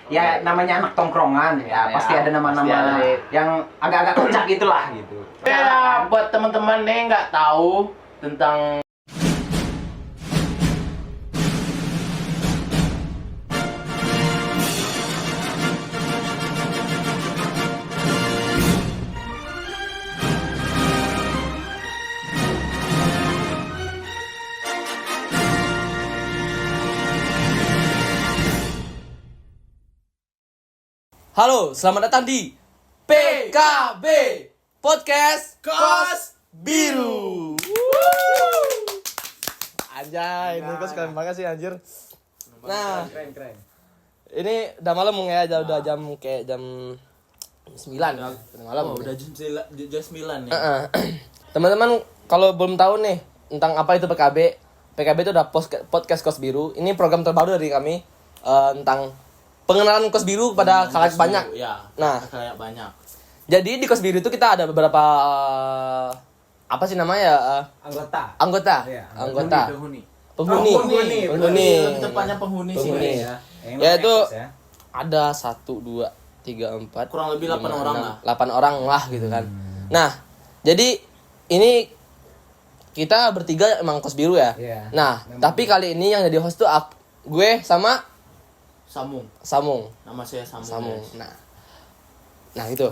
Ya namanya anak tongkrongan ya, pasti ada nama-nama yang agak-agak kocak gitulah gitu. Ya, buat teman-teman nih nggak tahu tentang Halo, selamat datang di PKB Podcast Kos Biru. Anjay, ini kos keren banget sih anjir. Nah, Keren. ini udah malam ya, udah jam kayak jam 9 ya, udah malam. Udah jam 9 ya. Teman-teman kalau belum tahu nih tentang apa itu PKB, PKB itu udah podcast Kos Biru. Ini program terbaru dari kami tentang pengenalan Kos Biru kepada khalayak banyak. Ya, Nah, kayak banyak. jadi di Kos Biru itu kita ada beberapa apa sih namanya anggota Iya. Penghuni. penghuni. Lebih tepatnya penghuni sih. Penghuni. Ya. Ya itu ada 1, 2, 3, 4 Kurang lebih 8 orang lah. 8 orang lah gitu kan. Nah, jadi ini kita bertiga emang Kos Biru ya. Iya. Nah, tapi kali ini yang jadi host tuh gue sama Samung. Nama saya Samung. guys. Nah itu.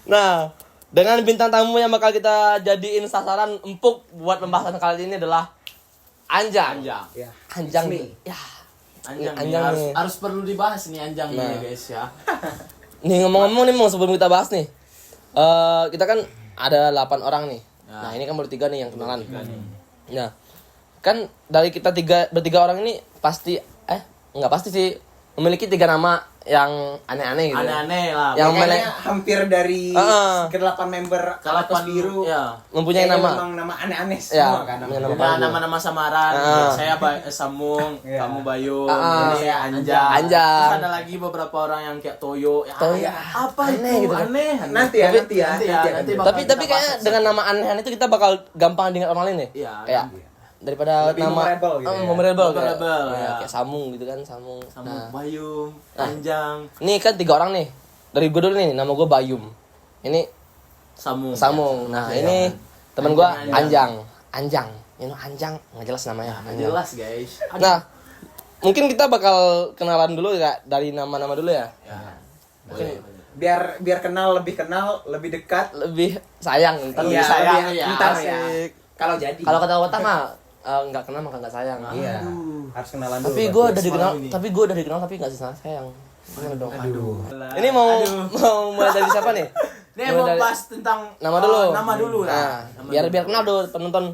Nah, dengan bintang tamu yang bakal kita jadiin sasaran empuk buat pembahasan kali ini adalah Anjang. Ya. Anjang It's me. nih. Ya. Anjang nih, Anjang nih. harus perlu dibahas nih Anjang Nah. nih guys ya. Nih ngomong-ngomong nih, sebelum kita bahas nih. Kita kan ada 8 orang nih. Ya. Nah, ini kan baru 3 nih yang kenalan. Tiga nih. Nah, kan dari kita bertiga orang ini pasti nggak pasti sih memiliki 3 nama yang aneh-aneh gitu. Aneh-aneh lah. Yang Kayaknya hampir dari ke-8 member Kalapan Kos Biru ya. mempunyai kayaknya nama. memang nama aneh-aneh Ya, semua kan. punya nama. Nah, nama-nama samaran. Saya Samung, Iya. kamu Bayu, Ah. ini saya Anjang. Anjang. Terus ada lagi beberapa orang yang kayak Toyo. Ya, Toyo. apa Aneh itu? gitu kan. Aneh. Nanti ya. Nanti bakal Tapi kita kayaknya bahas. dengan nama aneh-aneh itu kita bakal gampang diingat orang lain nih. Iya, Kayak daripada Lebih nama memorable gitu ya. memorable, Memorable, kayak, ya. kayak Samung gitu kan, Samung. Samung, Nah, Bayum, Anjang, ini kan 3 orang nih. Dari gue dulu nih, nama gue Bayum. Ini Samung. Samung. Nah, ini temen gue Anjang. Ini Anjang, nggak jelas namanya. Nggak Anjang. jelas guys. Nah, mungkin kita bakal kenalan dulu ya dari nama-nama dulu ya. Ya. Mungkin Biar kenal, lebih dekat. lebih sayang ntar Iya, lebih sayang lebih- ya. ntar ya. Asik. Kalau jadi. Kalau kata otak mah nggak kenal maka nggak sayang. Iya. Harus kenalan dulu. Tapi gue berarti. udah dikenal, ini. tapi gue udah dikenal tapi nggak sayang. Gimana dong? Aduh. Ini mau mulai dari siapa nih? Ini Mulai mau dari- bahas tentang Nama dulu. Nama dulu lah. Nah, Nama biar dulu. biar kenal dulu penonton.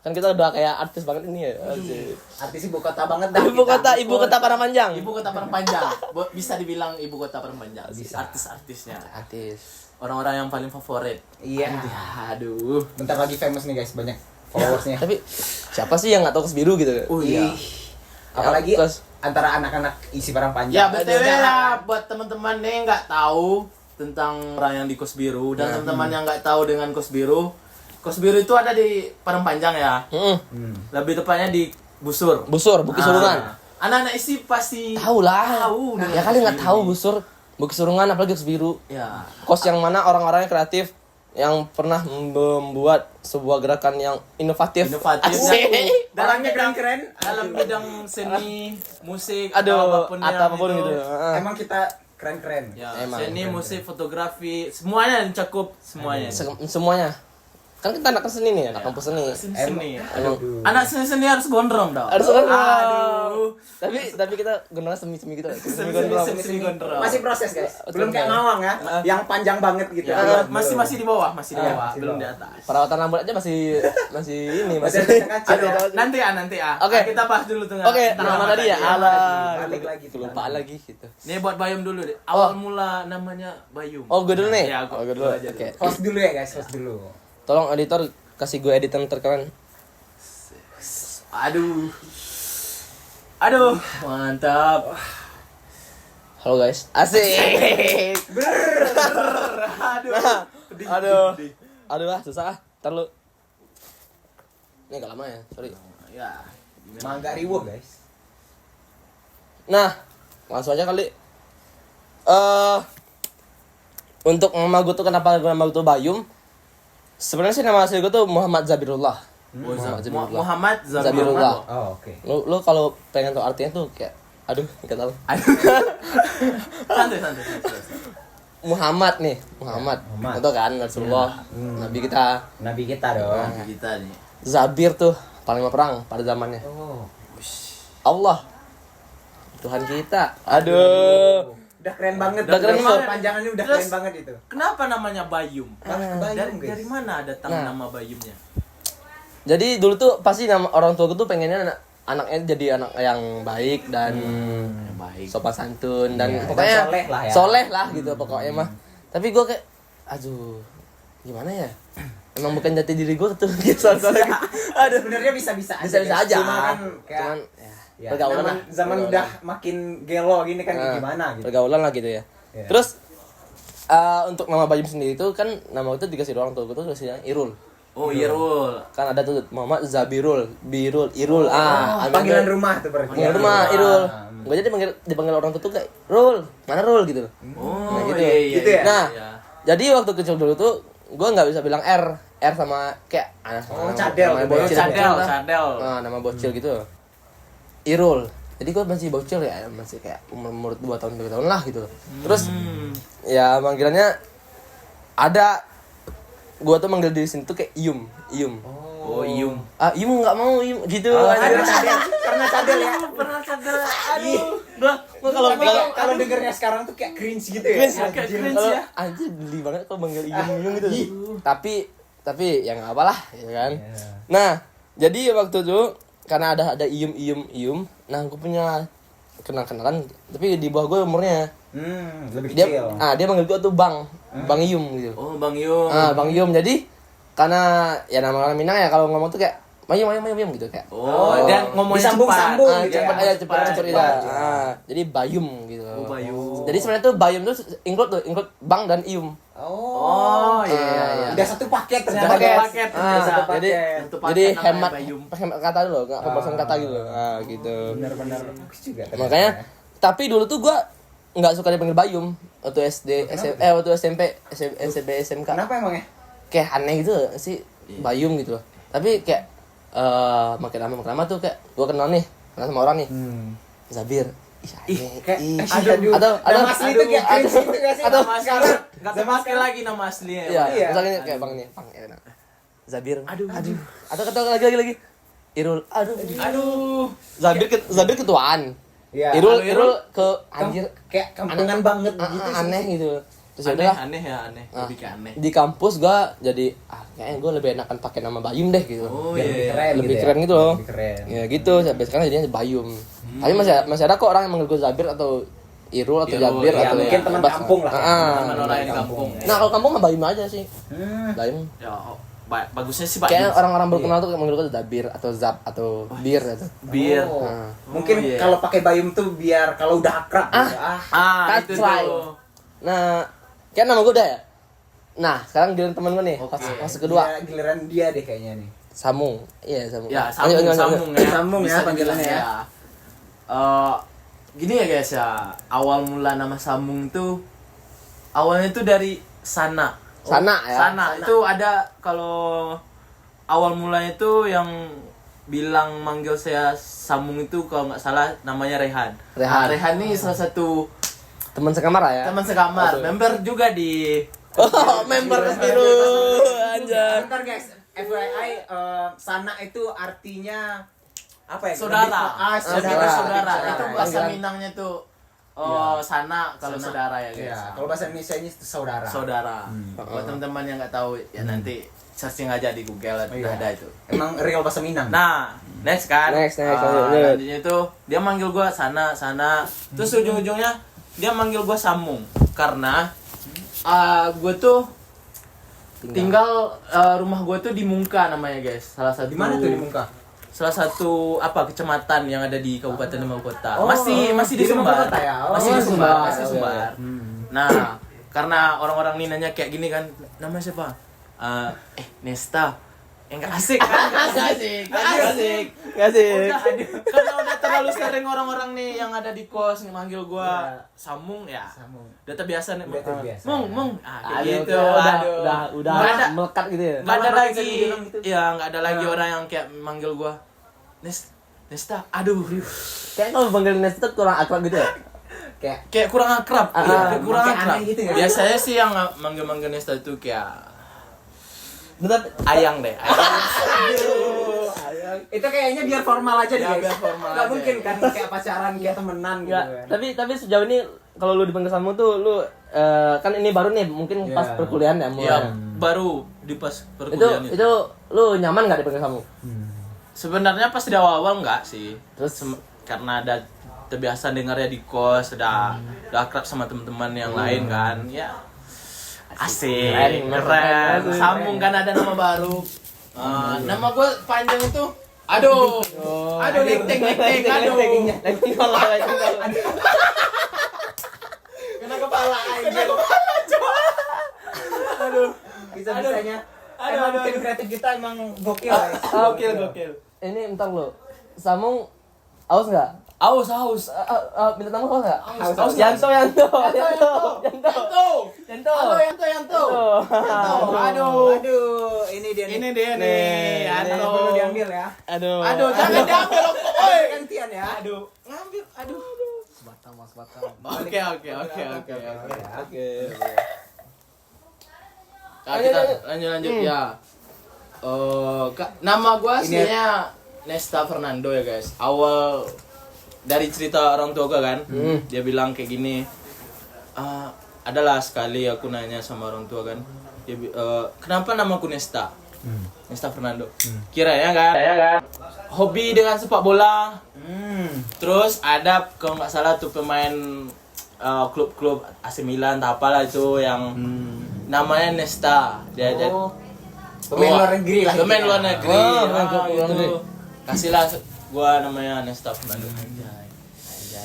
Kan kita udah kayak artis banget ini ya. Asik. Artis ibu kota banget dah. Ibu kita. kota Parapanjang. Ibu kota Perempanjang. Bisa dibilang ibu kota Perempanjang. Bisa. Artis-artisnya. Artis. Orang-orang yang paling favorit. Iya. Aduh. Bentar lagi famous nih guys, banyak followersnya. Tapi siapa sih yang nggak tahu Kos Biru gitu? Oh iya. Ih. Apalagi Kos- antara anak-anak isi barang Ya panjang. BTW lah buat teman-teman nih nggak tahu tentang orang yang di Kos Biru dan teman-teman yang nggak tahu dengan Kos Biru. Kos Biru itu ada di Perempanjang ya. Lebih tepatnya di Busur. Busur, Bukit Surungan. Anak-anak isi pasti Tahu lah. Tahu. Ya kali nggak tahu Busur, Bukit Surungan apalagi Kos Biru. Ya. Kos yang mana orang-orangnya kreatif yang pernah membuat sebuah gerakan yang inovatif. Inovatif. Asik. Orangnya keren-keren. Dalam bidang seni, musik, Aduh, apapun apapun yang gitu. Emang kita keren-keren. Ya, Emang. seni, musik, fotografi, semuanya mencakup semuanya. Semuanya. Kan kita anak seni nih, anak kampus seni. Seni. Emang. Anak seni harus gondrong dong. Harus kan? Aduh. Tapi kita gondrongnya semi gitu. Semi Gondrong. gondrong. Masih proses guys. Belum kayak ngawang ya, yang panjang banget gitu. Ya, Belum. masih di bawah, masih di bawah, masih belum di di bawah. atas. Perawatan rambut aja masih ini Masih masih. ada Aduh, kacil. nanti ya. Oke. Kita bahas dulu tengah. Oke, nama tadi ya. Alah, Balik lagi. kelupaan lagi gitu. Nih buat Bayum dulu deh. Awal mula namanya Bayum. Oh, gue dulu nih. Ya, gua dulu. aja Oke. Host dulu ya guys, host dulu. Tolong editor kasih gue editan terkeren. Aduh, mantap. Halo guys. Asik. Aduh. Aduh lah, susah ah. Ntar lu. Ini agak lama ya, sorry. Ya. Mangga riwo guys. Nah, langsung aja kali. Untuk nama gue tuh kenapa nama gue tuh Bayum? Sebenarnya sih nama asli gue tuh Muhammad Zabirullah. Muhammad Zabirullah. Oh, oke. Lu kalau pengen tahu artinya tuh kayak aduh, enggak tahu. Santai. Muhammad nih, Muhammad. Muhammad. Itu kan Rasulullah, Nabi kita. Nabi kita dong. Kita nih. Zabir tuh panglima perang pada zamannya. Oh. Allah, Tuhan kita. Aduh. Udah keren banget. Udah keren banget. Panjangannya udah Terus, keren banget itu. Kenapa namanya Bayum? Dari Bayum, mana datang Nah. nama Bayumnya? Jadi dulu tuh pasti nama orang tua gue tuh pengennya anaknya jadi anak yang baik dan Baik. sopan santun dan Iya, pokoknya dan soleh lah ya. soleh lah gitu pokoknya mah. Tapi gue kayak aduh gimana ya, emang bukan jati diri gue tuh gitu soalnya. Aduh, sebenarnya bisa-bisa aja. Bisa-bisa guys. aja. Cuman kan kayak Cuman ya, pergaulan lah. zaman Pergaulan. udah makin gelo gini kan Nah, gimana gitu. pergaulan lah gitu ya. Iya. Terus untuk nama Bayum sendiri itu kan nama itu dikasih orang tua gue tuh kasih Irul. Oh, Irul. Kan ada tuh Muhammad Zabirul, Irul. Panggilan rumah tuh berarti. Panggilan rumah Irul. Gue jadi dipanggil orang tua tuh kayak Rul, mana Rul gitu. Oh, Nah, gitu. iya. Gitu ya? Nah, iya. jadi waktu kecil dulu tuh gue nggak bisa bilang R sama kayak cadel nama gitu ya. bocil, Cadel. Nah, nama bocil gitu. Irul. Jadi gue masih bocil ya, masih kayak umur 2 tahun 3 tahun lah gitu. Terus ya panggilannya ada, gue tuh manggil di sini tuh kayak Ium. Oh, Ium. Ium nggak mau Ium gitu. Karena cadel ya. Pernah cadel. Udah, gue kalau Kalau dengernya sekarang tuh kayak cringe gitu ya. cringe, kayak cringe kalau ya. anjir geli banget kalau manggil Ium gitu. Tapi ya nggak apa lah, ya kan. Nah, jadi waktu itu karena ada Ium. Nah, gue punya kenalan, tapi di bawah gue umurnya. Lebih Dia kecil. dia manggil gue tuh Bang Ium gitu. Oh, Bang Ium. Bang Ium. Jadi karena ya nama orang Minang ya kalau ngomong tuh kayak Mayum gitu kayak. Oh, dia ngomongnya disambung-sambung cepat. gitu ya. Cepat aja, cepat Cepat. ya. Jadi Bayum gitu. Oh, Bayum. Jadi sebenarnya tuh Bayum tuh include Bang dan Ium. Oh, iya. Udah satu paket Satu ternyata. guys. paket. Satu Jadi paket. Satu paket jadi namanya hemat Bayum. kata dulu, enggak pembahasan kata gitu. Gitu. Benar-benar bagus juga. ternyata Makanya ya. tapi dulu tuh gua nggak suka dipanggil Bayum waktu SD, waktu SMP, SMK. Kenapa emang ya? Kayak aneh gitu sih Bayum gitu. Tapi kayak makin lama tuh kayak gua kenal sama orang nih. Zabir. Aduh. Atau Nama asli itu kayak cringe gitu gak sih? atau sekarang Enggak terpakai lagi nama aslinya. iya, Iya. misalnya kayak Bang nih, Bang enak. Zabir. Aduh. Atau kata lagi. Irul. Aduh. Zabir ketuaan. Iya. Irul ke anjir Kayak kampungan banget gitu sih. aneh gitu. Terus ya udah Aneh. Lebih ke aneh. di kampus gua jadi kayaknya gua lebih enakan pakai nama Bayum deh gitu. Oh, Biar lebih iya. keren Lebih gitu keren ya. gitu loh. Lebih keren. Ya gitu, sampai sekarang jadinya Bayum. Tapi masih ada kok orang yang manggil gua Zabir atau Irul atau Irul, Jabir ya, atau mungkin teman bebas. kampung lah. Teman orang yang di kampung. Nah, kalau kampung mah Bayum aja sih. Bayum. Ya, bagusnya sih Kayak Bayum. orang-orang baru kenal tuh manggil gua Zabir atau Zab atau Bir gitu. Bir. Oh. Nah. Mungkin iya. kalau pakai Bayum tuh biar kalau udah akrab gitu. Itu That's right. tuh. Nah, kayak nama gua udah ya. Nah, sekarang giliran temen gua nih, fase kedua. Ya, giliran dia deh kayaknya nih. Samung. Iya, Samung. Ya, Lanjut. sambung ya. Sambung ya Bisa panggilannya dibilang ya. Gini ya guys ya, awal mula nama Sambung tuh awalnya tuh dari Sana. Sana ya. Sana. Itu ada kalau awal mulanya tuh yang bilang manggil saya Sambung itu kalau nggak salah namanya Rehan. Rehan ini salah satu Teman sekamar lah ya. teman sekamar, member juga di Oh, member biru. Anjay. Bentar guys, FYI sana itu artinya apa ya? saudara. Saudara. Saudara. Itu bahasa Panggilan. Minangnya tuh sana kalau saudara ya guys. Iya, kalau bahasa Indonesianya itu saudara. Saudara. Buat teman-teman yang nggak tahu ya nanti searching aja di Google Iya. ada itu. Emang real bahasa Minang. Nah, next kan. Next, lanjut. Lanjutnya itu dia manggil gua sana. Terus ujung-ujungnya dia manggil gua Samung karena gua tuh tinggal rumah gua tuh di Mungka namanya guys. Salah satu Di mana tuh di Mungka? Salah satu kecamatan yang ada di Kabupaten Lima Kota. Oh, masih di di Lima Sumbar. Kota ya? Oh, Masih di Sumbar. Masih Oke, Sumbar. Nah, karena orang-orang nih nanya kayak gini kan, namanya siapa? Nesta. Enggak asik kan? Enggak asik. Kasih. Karena udah terlalu sering orang-orang nih yang ada di kos manggil gua Samung ya. Samung. Udah terbiasa nih. Udah terbiasa. Mung. Ah, kayak gitu. Udah Nggak ada- melekat gitu ya. Nggak ada Nama lagi. kita dibilang gitu. Ya, nggak ada lagi orang yang kayak manggil gua Nesta. Aduh, Kayak kalau panggil Nesta tuh kurang akrab gitu ya. kayak kurang akrab. Iya, kayak kurang kayak akrab. aneh gitu ya. Biasanya sih yang manggil-manggil Nesta itu kayak Tetap ayang deh. Itu kayaknya biar formal aja deh, Ya, guys. biar formal Nggak aja. mungkin kan kayak pacaran, kayak temenan gitu Enggak, kan. tapi sejauh ini kalau lu dipanggil Samung tuh lu kan ini baru nih mungkin Iya. pas perkuliahan ya mulai. Ya, baru di pas Itu perkuliahan itu lu nyaman nggak dipanggil Samung? Sebenarnya pas di awal-awal enggak sih. Terus Karena ada terbiasa dengarnya di kos, udah akrab sama teman-teman yang lain kan. Ya. Asik, keren. Sambung kan ada nama baru. Nama gue panjang itu. Aduh. Aduh, nek-tek, aduh. Kena kepala aja. Bisa-bisanya. Emang tim kreatif kita emang gokil, guys. Gokil. ini entar lu. Samung aus nggak? Aus. Minta tamu aus nggak? Aus. Yanto. Yanto. Halo Yanto. Aduh, ini dia nih. Ini dia nih. Jangan Yanto. perlu diambil ya. Aduh, Jangan diambil. Oi. Gantian ya. Ngambil. Aduh. Sebatang. Oke. Oke. Nah, kita lanjut ya. Nama gua aslinya Nesta Fernando ya guys. Awal dari cerita orang tua gua kan, dia bilang kayak gini. Adalah sekali aku nanya sama orang tua kan, dia, kenapa namaku Nesta? Nesta Fernando. Kiranya kan, hobi dengan sepak bola. Terus ada kalau nggak salah tuh pemain klub-klub AC Milan atau apalah itu yang namanya Nesta. Dia Pemain luar negeri lah. Pemain luar negeri. Oh, pemain luar gitu. negeri. Kasihlah gua namanya Nesta Fernando.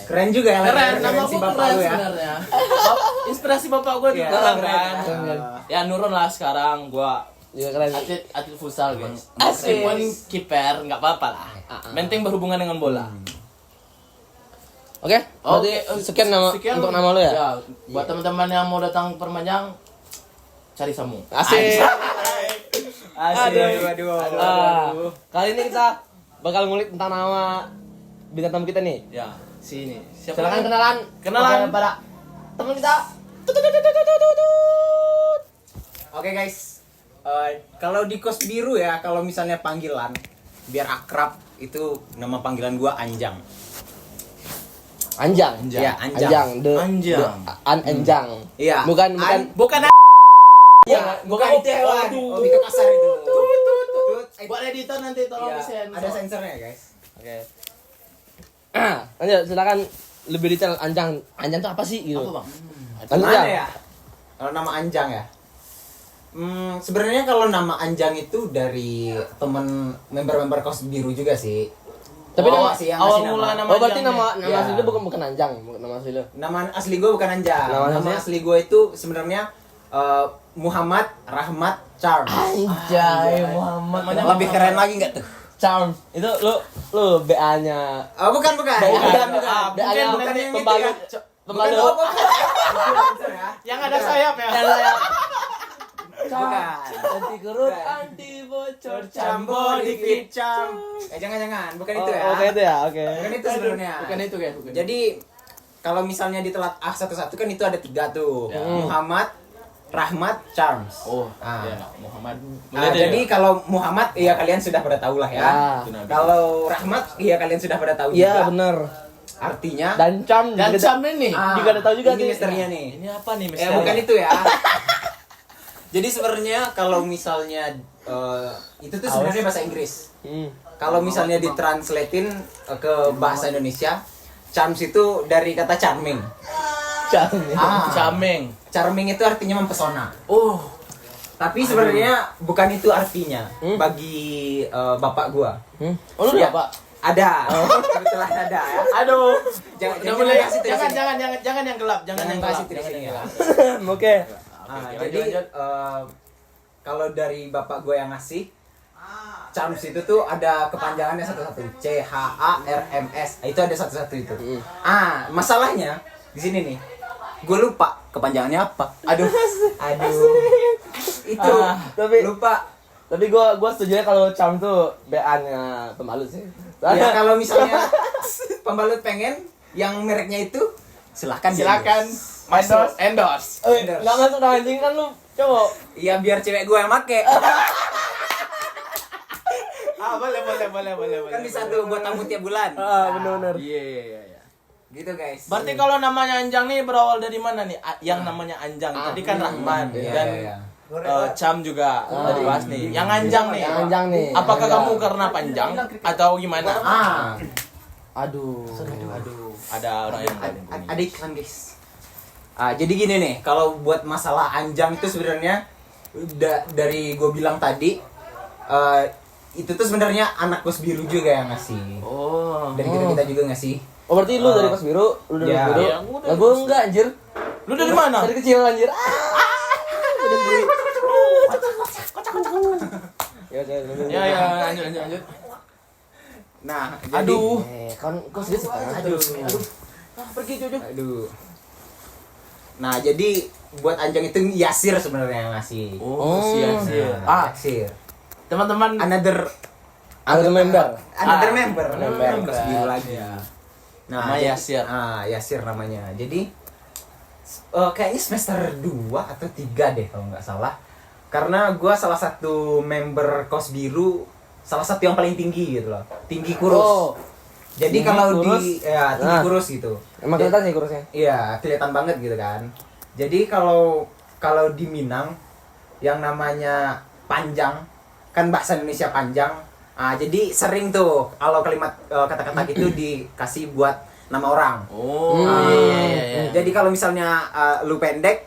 Keren juga ya. Keren, nama referensi gua bapak keren lu ya. sebenarnya. Inspirasi bapak gua Iya, juga keren. keren. Ya nurun lah sekarang gua Iya keren. atlet futsal guys. Asik. Meskipun kiper nggak apa-apa lah. Penting berhubungan dengan bola. Oke, berarti sekian untuk nama lu ya? Buat teman-teman yang mau datang perpanjang cari Samung. Asik. Aduh. Kali ini kita bakal ngulik tentang nama bintang tamu kita nih. Ya, sini. Siapa? Silakan namanya? kenalan pada teman kita. Oke guys. Kalau di kos biru ya, kalau misalnya panggilan biar akrab itu nama panggilan gua Anjang. Anjang. Ya, Anjang. Anjang. Anjang. Anjang. Iya. Bukan. Bukan Ya, bukan itu hewan. Oh, itu kasar itu. buat editor nanti tolong Iya, disensor. ada sensornya guys. Oke. Lanjut, silakan lebih detail Anjang. Anjang itu apa sih gitu? Apa, Bang? Lanjut Mana ya. ya? Kalau nama Anjang ya. Sebenarnya kalau nama Anjang itu dari temen member-member kos biru juga sih. Tapi nama sih yang awal ngasih mula nama. nama Oh, berarti Anjang nama nih. nama Iya. asli lu bukan Anjang, bukan nama asli lu. Nama asli gue bukan Anjang. Nama Nama aslinya? asli gue itu sebenarnya Muhammad Rahmat Charles. Anjay, Muhammad. Namanya Lebih keren lagi nggak tuh? Charm. Itu lu BA-nya. Oh, bukan. BA-nya Bukan yang itu pembalut. ya. Pembalut. Bukan ya. Yang ada sayap ya. Bukan. Anti kerut, Bukan. anti bocor, Cambo dikit cam. Jangan. Bukan itu ya. Oke itu ya, oke. Bukan itu sebenarnya. Bukan itu guys, bukan. Jadi kalau misalnya ditelat A satu-satu kan itu ada 3 tuh. Muhammad, Rahmat, Charles. Oh, Ah. iya, Muhammad. Jadi kalau Muhammad ya kalian sudah pada tahu lah ya. Ya. Kalau Rahmat ya kalian sudah pada tahu Iya, juga. bener. Artinya Dan Charm dan juga- Sam ini. juga ada tahu juga ini nih. misterinya nih. Ini apa nih Ya misalnya? bukan itu ya. Jadi sebenarnya kalau misalnya itu tuh sebenarnya bahasa Inggris. Kalau misalnya ditranslatein ke bahasa Indonesia, charms itu dari kata charming. Charm. Cameng. Charming itu artinya mempesona. Oh, Tapi sebenarnya bukan itu artinya bagi bapak gua. Oh, lu Ya, Pak? Ada. Kebetulan ada ya. aduh. Jangan Udah mulai. kasih tuh di sini. Jangan yang gelap, jangan yang kasih gelap. tuh di sini ya. Oke. Ah, Oke, jadi lanjut. kalau dari bapak gue yang ngasih Charms itu tuh ada kepanjangannya satu-satu. CHARMS. Itu ada satu-satu itu. Masalahnya di sini nih. Gue lupa kepanjangannya apa. Aduh. Itu tapi- lupa. Tapi gua setuju kalau Charm tuh BA-nya pembalut sih. Ya kalau misalnya pembalut pengen yang mereknya itu silakan. endorse. Enggak masuk dah anjing kan lu cowok. Iya biar cewek gue yang make. Boleh. Kan bisa tuh buat tamu tiap bulan. Bener-bener. Iya. Gitu guys. Berarti kalau namanya Anjang nih berawal dari mana nih? Yang namanya Anjang tadi kan Rahman Iya, dan iya. Cam juga tadi bahas nih. Yang Anjang nih. Yang Anjang nih. Apakah Anjang. kamu karena panjang atau gimana? Aduh. Ada orang yang Ada iklan guys. Jadi gini nih, kalau buat masalah Anjang itu sebenarnya dari gue bilang tadi, itu tuh sebenarnya anak kos biru juga yang ngasih. Oh. Dan kita juga ngasih. Oh berarti lu dari kos biru, lu dari Ya. kos biru. Iya, gua dari Lah gua enggak anjir. Lu dari mana? Dari kecil anjir. Ya, lanjut. Nah, Aduh. Kan kos dia setengah. Aduh. Pergi Jojo. Aduh. Nah, jadi buat Anjang itu Yasir sebenarnya yang ngasih. Oh, siap. Yasir. Teman-teman, Another member. member. member. Kos biru lagi. Iya. Nah, Nama jadi- Yasir. Yasir namanya. Jadi kayaknya semester 2 atau 3 deh kalau nggak salah. Karena gua salah satu member kos biru, salah satu yang paling tinggi gitu loh. Tinggi kurus. Oh. Jadi Tinggi kalau kurus? tinggi Nah. kurus gitu. Emang kelihatan sih kurusnya. Iya, kelihatan banget gitu kan. Jadi kalau di Minang yang namanya panjang, kan bahasa Indonesia panjang. Jadi sering tuh kalau kalimat kata-kata itu dikasih buat nama orang. Oh, Ah, iya. Jadi kalau misalnya lu pendek,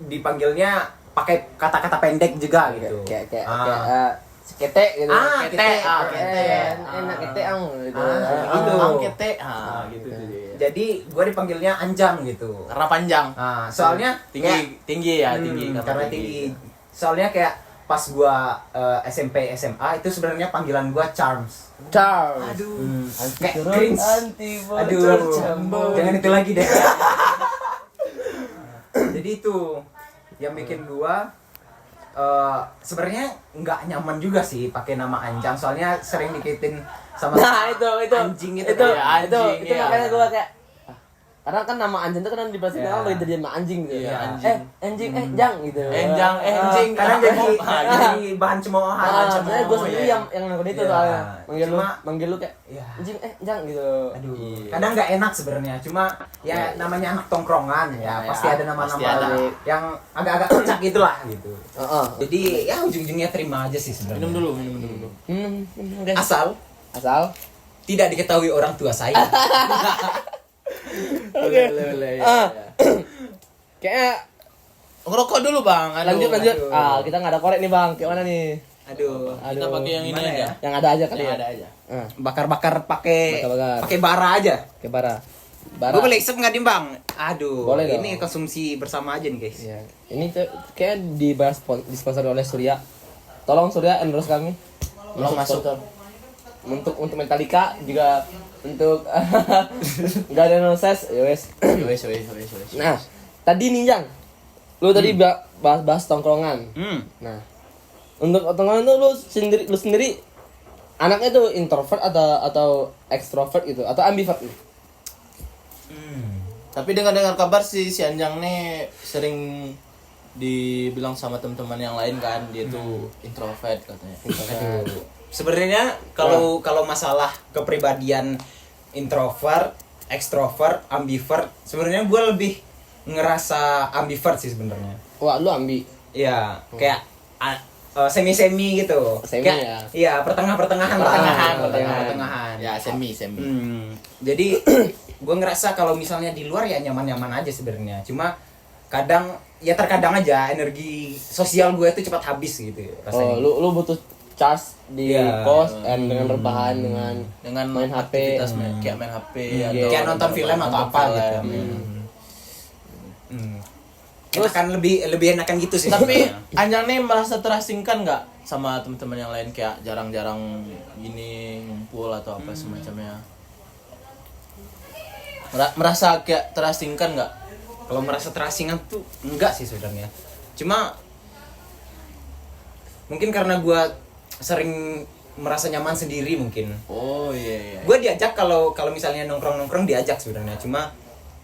dipanggilnya pakai kata-kata pendek juga gitu. Kayak Ah. kete gitu. kete. Kete. Enak kete ang gitu. Gitu. Kete. Gitu. Jadi gue dipanggilnya Anjang gitu. Karena panjang. Soalnya Tinggi ya, karena tinggi. Soalnya kayak pas gua SMP SMA itu sebenarnya panggilan gua Charms. Charles. Aduh. Kayak cringe. Aduh. Jangan itu lagi deh. Jadi itu yang bikin gua sebenarnya nggak nyaman juga sih pakai nama Anjang, soalnya sering dikitin sama Nah, itu anjing itu itu kan. itu ya. makanya gua kayak karena kan nama anjing itu kan dipastiin Iya. orang bagi jadi nama anjing gitu. Iya, anjing. Anjing jang gitu. Enjang, anjing. Kadang jadi bahan cemoohan. Sebenarnya gue sendiri ya. yang ngelakuin itu Iya. soalnya. Cuma- Manggil lu kayak Iya. anjing jang gitu. Aduh, Iya. kadang nggak enak sebenarnya. Cuma ya namanya anak tongkrongan ya, Ya, pasti ada nama-nama pasti ada. yang agak-agak kocak gitulah gitu. Heeh. Jadi ya ujung-ujungnya terima aja sih sebenarnya. Minum dulu. Guys. Asal Asal. tidak diketahui orang tua saya. Oke. Kayak Ngerokok dulu, Bang. lanjut. aduh. Kita nggak ada korek nih bang. Kayak mana nih? Aduh, Kita pakai yang ini Gimana aja. ya? Yang ada aja kali Yang ya. ada aja. bakar-bakar pakai Bakar-bakar. pakai bara aja. Kayak bara. Gue boleh isep nggak nih bang? Aduh, Boleh dong. ini konsumsi bersama aja nih guys. Iya. Ini tuh kayak disponsori oleh Surya. Tolong Surya endorse kami. Belum masuk. Untuk Metallica juga untuk nggak ada nonsense ya wes. Wes. Nah tadi nih Jang, lu tadi bahas tongkrongan. Nah untuk tongkrongan tuh lu sendiri anaknya tuh introvert atau extrovert gitu atau ambivert nih? Tapi dengar kabar si Anjang nih sering dibilang sama teman-teman yang lain kan dia tuh introvert katanya. Aduh. Sebenarnya kalau masalah kepribadian introvert, extrovert, ambivert, sebenarnya gue lebih ngerasa ambivert sih sebenarnya. Wah lu ambi. Iya, kayak semi gitu. Semi Kayak, ya. Iya, pertengahan. Pertengahan. Ya, semi. Jadi gue ngerasa kalau misalnya di luar ya nyaman-nyaman aja sebenarnya. Cuma terkadang aja energi sosial gue itu cepat habis gitu rasanya. Oh lu butuh charge di Iya. kos dengan rebahan dengan main HP. aktivitas kayak main HP Iya. Kayak nonton film atau apa gitu. Terus- Enakan lebih enakan gitu sih. Tapi sebenarnya. Anjang nih merasa terasingkan nggak sama teman-teman yang lain kayak jarang-jarang gini ngumpul atau apa semacamnya? Merasa kayak terasingkan nggak? Kalau merasa terasingkan tuh enggak sih sebenarnya. Cuma mungkin karena gua sering merasa nyaman sendiri mungkin. Oh iya. Gue diajak kalau misalnya nongkrong diajak sebenarnya, cuma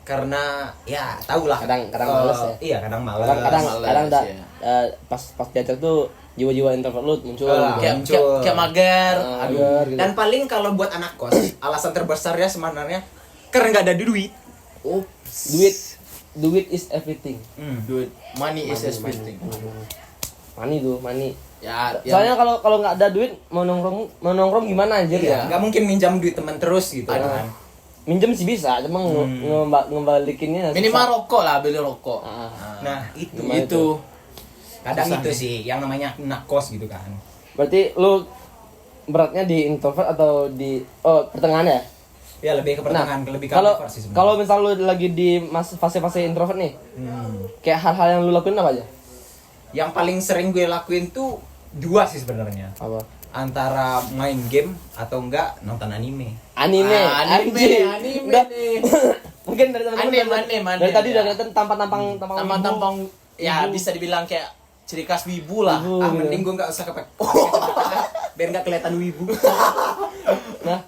karena ya tau lah Kadang males ya. Iya, kadang males. Kadang ya. pas diajak tuh jiwa-jiwa introvert lu muncul. Kayak mager. Aduh. Gitu. Dan paling kalau buat anak kos, alasan terbesarnya sebenarnya karena nggak ada duit. Oh, Duit is everything. duit, money is everything. Money. Ya, Soalnya kalau nggak ada duit mau nongkrong gimana anjir ya? Nggak mungkin minjam duit teman terus gitu kan. Minjem sih bisa, cuma ngembalikinnya minimal rokok lah, beli rokok. Nah, itu Gimana itu. kadang Susah itu nih. sih yang namanya anak kos gitu kan. Berarti lu beratnya di introvert atau di pertengahan ya? Ya lebih ke pertengahan, lebih ke Kalau ambivert sih sebenarnya. kalau misal lu lagi di fase-fase introvert nih, kayak hal-hal yang lu lakuin apa aja? Yang paling sering gue lakuin tuh dua sih sebenarnya. Apa? Antara main game atau enggak nonton anime. Anime Anime Udah. nih. Mungkin dari teman-teman Anime, dari tadi ya. udah kelihatan tampang Tampang ya bisa dibilang kayak ciri khas wibu lah. Wibu. Mending gue nggak usah kepek. Biar nggak kelihatan wibu. Nah,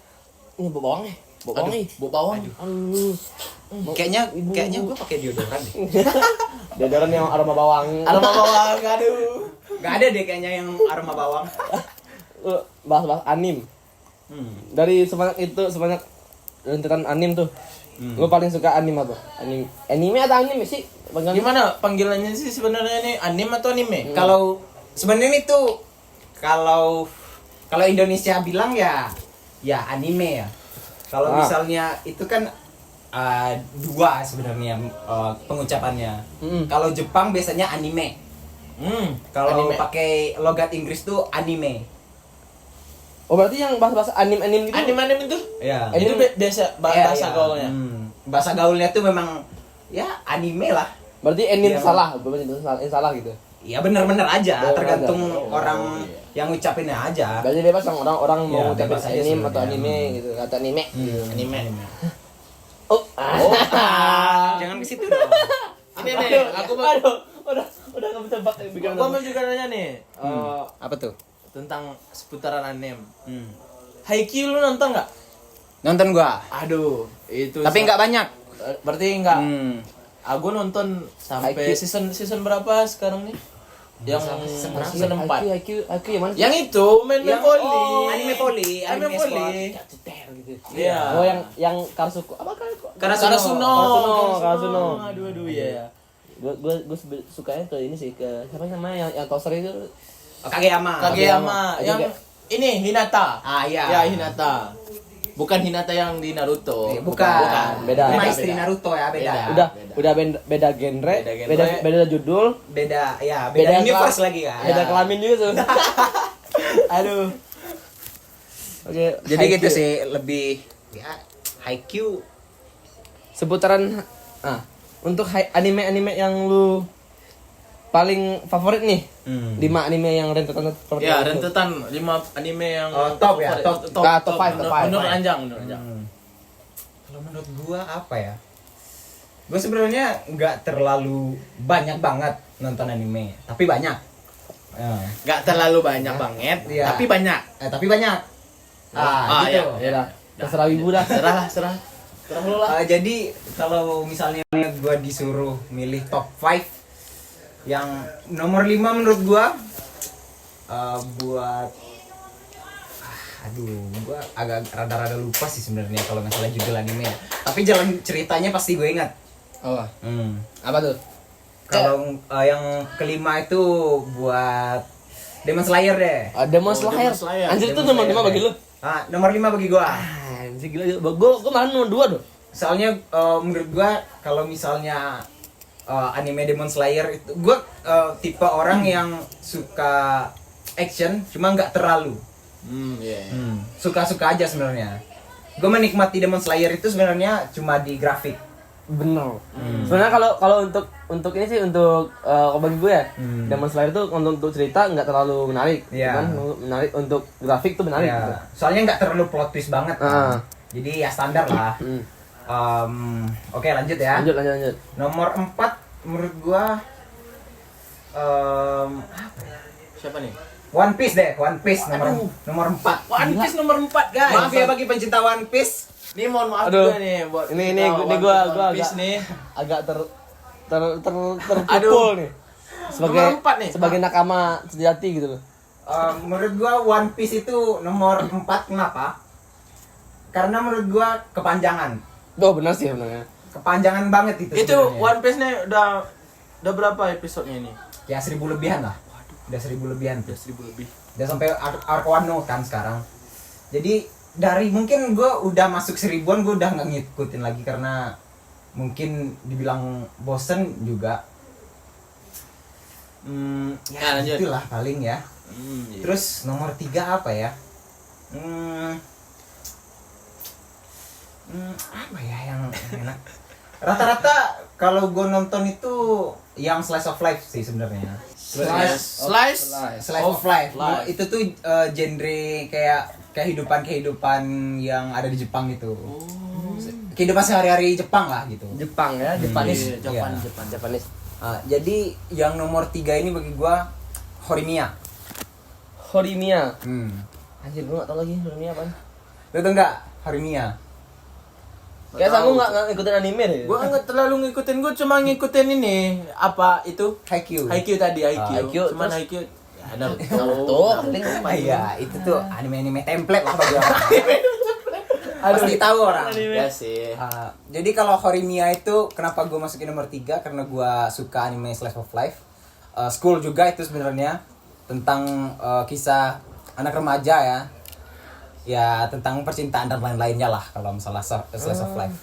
ini bau bawang nih. Bau bawang. Aduh. Kayaknya gue pakai deodoran deh. Deodoran yang aroma bawang. Aroma bawang, aduh. Gak ada deh kayaknya yang aroma bawang. Bahas anim. Dari sebanyak rentetan anim tuh. Lu paling suka anim apa? Anime atau anime sih? Gimana panggilannya sih sebenarnya ini? Anime atau anime? Kalau sebenarnya itu kalau Indonesia bilang ya anime ya. Kalau misalnya itu kan dua sebenarnya pengucapannya. Kalau Jepang biasanya anime. Kalau Anime. pakai logat Inggris tuh anime. Oh berarti yang bahasa anim gitu? Anime itu? Ya. Itu biasa bahasa gaulnya. Bahasa gaulnya tuh memang ya anime lah. Berarti anim Iya. salah salah gitu. Ya bener-bener aja, Bener tergantung aja. orang yang ngucapinnya aja. Berarti bebas orang Iya, mau ngucapin bebas aja anim atau sebenarnya. anime gitu, kata anime. Anime. Oh. Jangan ke situ dong. Ini nih, aku mau udah enggak bisa bak bikin. gua mau juga nanya nih. Apa tuh? Tentang seputaran anime. Haikyuu lu nonton nggak? Nonton gua. Aduh, itu. Tapi nggak banyak. Berarti nggak. Aku nonton sampai Haikyuu. season berapa sekarang nih? Yang season 4. IQ yang mana? Yang itu main volley. Anime volley, Anime anime volley. Ceter gitu. Iya. Oh yang Karasuko. Apa Karasuno. Karasuno. Aduh ya. Gue sukanya ke ini sih, ke siapa namanya yang toaster itu. Kageyama. Kageyama. Juga. Yang ini Hinata. Iya. Ya Hinata. Bukan Hinata yang di Naruto. Bukan. Beda. Nama istri Naruto ya, beda. Udah beda genre, beda judul, Beda Beda universe kelas. lagi kan. beda kelamin juga tuh. Aduh. Oke, Jadi Haikyuu. gitu sih, lebih ya Haikyuu. Seputaran untuk anime-anime yang lu paling favorit nih. 5 anime yang rentetan seperti Ya, itu. rentetan 5 anime yang Top ya, top. Top five. Menurut Anjang. Kalau menurut gua apa ya? Gua sebenarnya nggak terlalu banyak banget nonton anime, tapi banyak. Nggak terlalu banyak banget, Iya. tapi banyak. Tapi banyak. Gitu. iya. Ya udah, terserah ibu dah. Serah lu lah. Jadi kalau misalnya gue disuruh milih top 5 yang nomor 5 menurut gue buat gue agak rada-rada lupa sih sebenarnya kalau masalah judul anime. Tapi jalan ceritanya pasti gue ingat. Oh, apa tuh? Kalau yang kelima itu buat Demon Slayer deh. Demon Oh, Slayer. Demon Slayer. Anjir itu Demon nomor 5 Slayer bagi deh. lu. Nomor 5 bagi gue. Anjir gila. Gua malah nomor 2 tuh. Soalnya menurut gua kalau misalnya anime Demon Slayer itu gua tipe orang yang suka action cuma nggak terlalu. Iya. Suka-suka aja sebenarnya. Gua menikmati Demon Slayer itu sebenarnya cuma di grafik. bener. Sebenarnya kalau untuk ini sih untuk bagi gue ya, Demon Slayer tuh untuk cerita nggak terlalu menarik, Iya. cuman menarik untuk grafik tuh menarik. Ya, Gitu. soalnya nggak terlalu plot twist banget. Jadi ya standar lah. Oke, lanjut ya. Lanjut. Nomor 4 menurut gua Siapa nih? One Piece deh, One Piece nomor 4. One Piece nomor 4, guys. Maaf ya bagi pencinta One Piece. Ini mohon maaf Aduh. juga nih buat Ini kita gua One Piece agak nih. agak terpukul Aduh. nih. Sebagai Nomor 4 nih. sebagai nakama sejati gitu loh. Menurut gua One Piece itu nomor 4 kenapa? Karena menurut gua kepanjangan. Oh, benar sih sebenarnya. Kepanjangan banget itu. Itu sebenarnya. One Piece nih udah berapa episodenya ini? Ya 1000 lebihan lah. Udah 1000 lebihan tuh. Udah 1000 lebih. Udah sampai Arc Wano kan sekarang. Jadi dari mungkin gue udah masuk 1000-an gue udah nggak ngikutin lagi karena mungkin dibilang bosen juga. Ya lanjut. itulah paling ya. Iya. Terus nomor 3 apa ya? Apa ya yang enak? Rata-rata kalau gue nonton itu yang slice of life sih sebenarnya. Slice Of life. life. Itu tuh genre kayak kehidupan yang ada di Jepang gitu. Kehidupan sehari-hari Jepang lah gitu. Jepang ya, Japanese. Iya, Iya. Japanese. Jadi yang nomor 3 ini bagi gua Horimiya. Horimiya. Anjir, gua enggak tahu lagi Horimiya apaan. Lu tau nggak Horimiya? Kayak kamu enggak ngikutin anime deh. Gua enggak terlalu ngikutin, gua cuma ngikutin ini apa itu? Haikyuu. Haikyuu tadi, Haikyuu. Haikyuu, Cuman terus? Haikyuu ya, ada Tuh, paling Iya, itu tuh anime-anime template lah bagi orang. Pasti tahu orang. Ya sih. Jadi kalau Horimiya itu kenapa gue masukin nomor 3 karena gue suka anime slice of life. School juga itu sebenarnya tentang kisah anak remaja ya. Ya tentang percintaan dan lain-lainnya lah kalau misalnya slice of life.